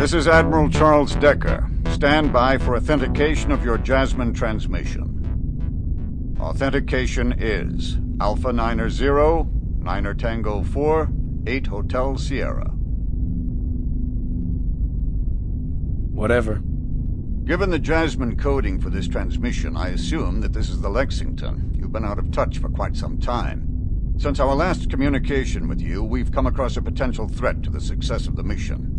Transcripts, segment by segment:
This is Admiral Charles Decker. Stand by for authentication of your Jasmine transmission. Authentication is Alpha Niner 0, Niner Tango 4, 8 Hotel Sierra. Whatever. Given the Jasmine coding for this transmission, I assume that this is the Lexington. You've been out of touch for quite some time. Since our last communication with you, we've come across a potential threat to the success of the mission.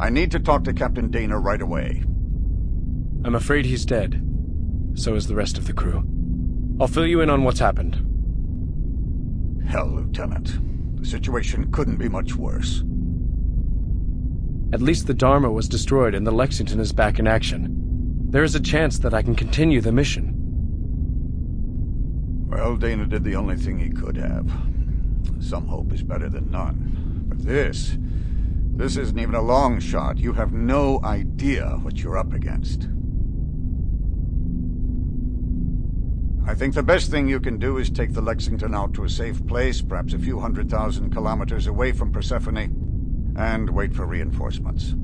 I need to talk to Captain Dana right away. I'm afraid he's dead. So is the rest of the crew. I'll fill you in on what's happened. Hell, Lieutenant. The situation couldn't be much worse. At least the Dharma was destroyed and the Lexington is back in action. There is a chance that I can continue the mission. Well, Dana did the only thing he could have. Some hope is better than none. But this isn't even a long shot. You have no idea what you're up against. I think the best thing you can do is take the Lexington out to a safe place, perhaps a few 100,000 kilometers away from Persephone, and wait for reinforcements.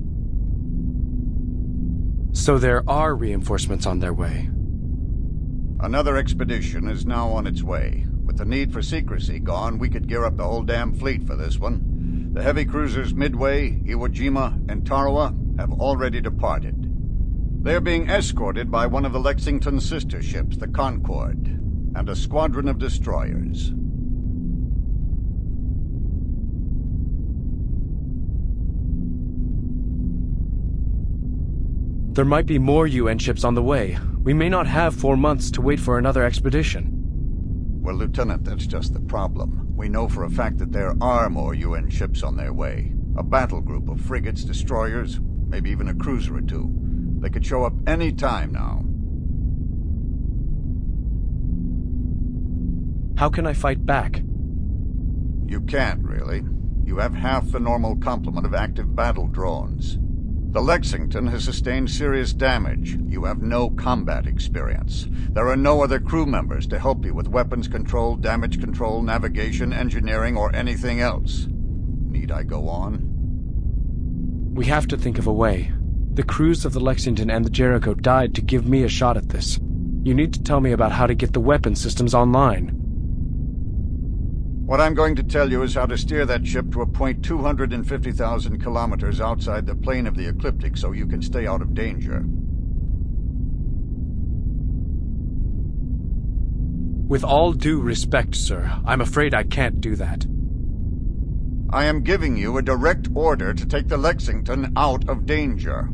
So there are reinforcements on their way. Another expedition is now on its way. With the need for secrecy gone, we could gear up the whole damn fleet for this one. The heavy cruisers Midway, Iwo Jima, and Tarawa have already departed. They're being escorted by one of the Lexington's sister ships, the Concord, and a squadron of destroyers. There might be more UN ships on the way. We may not have 4 months to wait for another expedition. Well, Lieutenant, that's just the problem. We know for a fact that there are more UN ships on their way. A battle group of frigates, destroyers, maybe even a cruiser or two. They could show up any time now. How can I fight back? You can't, really. You have half the normal complement of active battle drones. The Lexington has sustained serious damage. You have no combat experience. There are no other crew members to help you with weapons control, damage control, navigation, engineering, or anything else. Need I go on? We have to think of a way. The crews of the Lexington and the Jericho died to give me a shot at this. You need to tell me about how to get the weapon systems online. What I'm going to tell you is how to steer that ship to a point 250,000 kilometers outside the plane of the ecliptic so you can stay out of danger. With all due respect, sir, I'm afraid I can't do that. I am giving you a direct order to take the Lexington out of danger.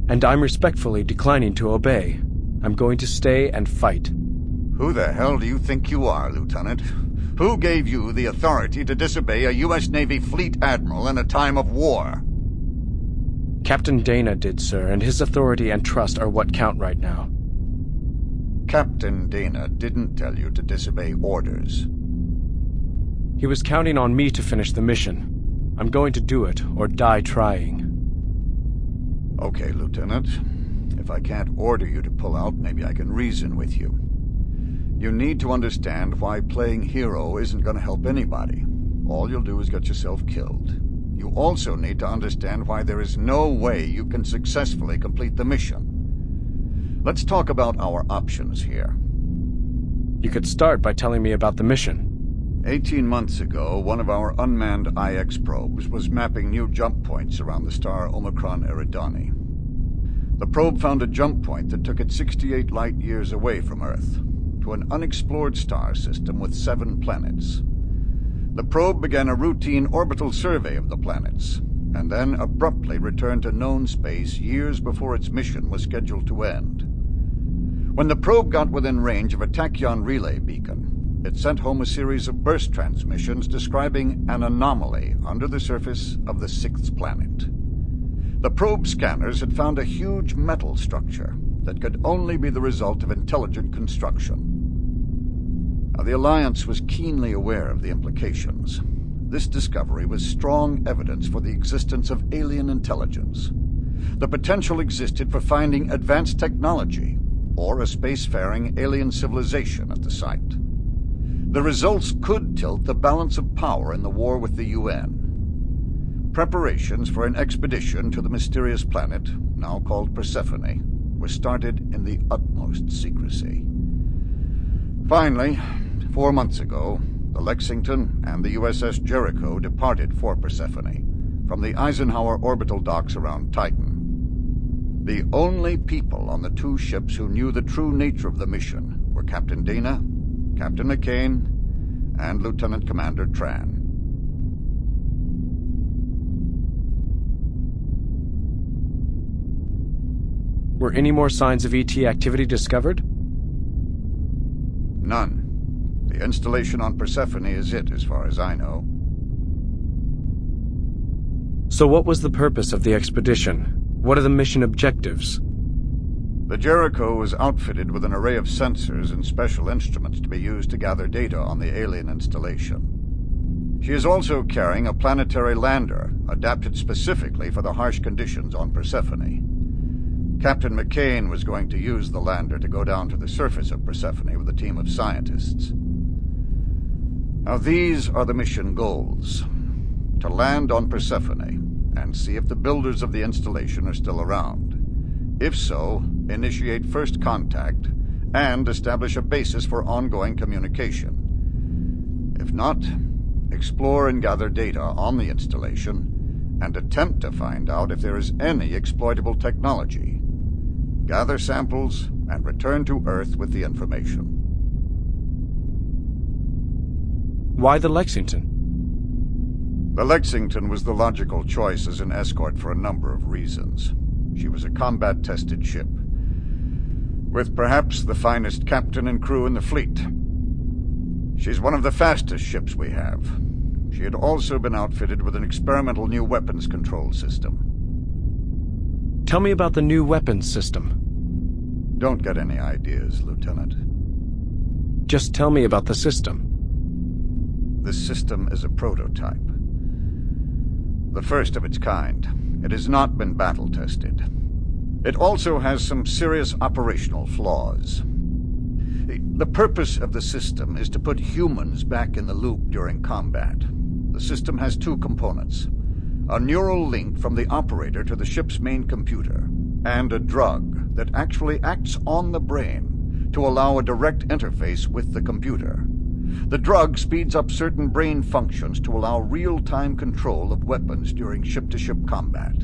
And I'm respectfully declining to obey. I'm going to stay and fight. Who the hell do you think you are, Lieutenant? Who gave you the authority to disobey a U.S. Navy fleet admiral in a time of war? Captain Dana did, sir, and his authority and trust are what count right now. Captain Dana didn't tell you to disobey orders. He was counting on me to finish the mission. I'm going to do it, or die trying. Okay, Lieutenant. If I can't order you to pull out, maybe I can reason with you. You need to understand why playing hero isn't going to help anybody. All you'll do is get yourself killed. You also need to understand why there is no way you can successfully complete the mission. Let's talk about our options here. You could start by telling me about the mission. 18 months ago, one of our unmanned IX probes was mapping new jump points around the star Omicron Eridani. The probe found a jump point that took it 68 light-years away from Earth, to an unexplored star system with 7 planets. The probe began a routine orbital survey of the planets, and then abruptly returned to known space years before its mission was scheduled to end. When the probe got within range of a tachyon relay beacon, it sent home a series of burst transmissions describing an anomaly under the surface of the 6th planet. The probe scanners had found a huge metal structure that could only be the result of intelligent construction. Now, the Alliance was keenly aware of the implications. This discovery was strong evidence for the existence of alien intelligence. The potential existed for finding advanced technology or a spacefaring alien civilization at the site. The results could tilt the balance of power in the war with the UN. Preparations for an expedition to the mysterious planet, now called Persephone, were started in the utmost secrecy. Finally, 4 months ago, the Lexington and the USS Jericho departed for Persephone from the Eisenhower orbital docks around Titan. The only people on the two ships who knew the true nature of the mission were Captain Dana, Captain McCain, and Lieutenant Commander Tran. Were any more signs of ET activity discovered? None. The installation on Persephone is it, as far as I know. So what was the purpose of the expedition? What are the mission objectives? The Jericho was outfitted with an array of sensors and special instruments to be used to gather data on the alien installation. She is also carrying a planetary lander, adapted specifically for the harsh conditions on Persephone. Captain McCain was going to use the lander to go down to the surface of Persephone with a team of scientists. Now, these are the mission goals: to land on Persephone and see if the builders of the installation are still around. If so, initiate first contact and establish a basis for ongoing communication. If not, explore and gather data on the installation and attempt to find out if there is any exploitable technology. Gather samples and return to Earth with the information. Why the Lexington? The Lexington was the logical choice as an escort for a number of reasons. She was a combat-tested ship, with perhaps the finest captain and crew in the fleet. She's one of the fastest ships we have. She had also been outfitted with an experimental new weapons control system. Tell me about the new weapons system. Don't get any ideas, Lieutenant. Just tell me about the system. This system is a prototype. The first of its kind. It has not been battle-tested. It also has some serious operational flaws. The purpose of the system is to put humans back in the loop during combat. The system has two components: a neural link from the operator to the ship's main computer, and a drug that actually acts on the brain to allow a direct interface with the computer. The drug speeds up certain brain functions to allow real-time control of weapons during ship-to-ship combat.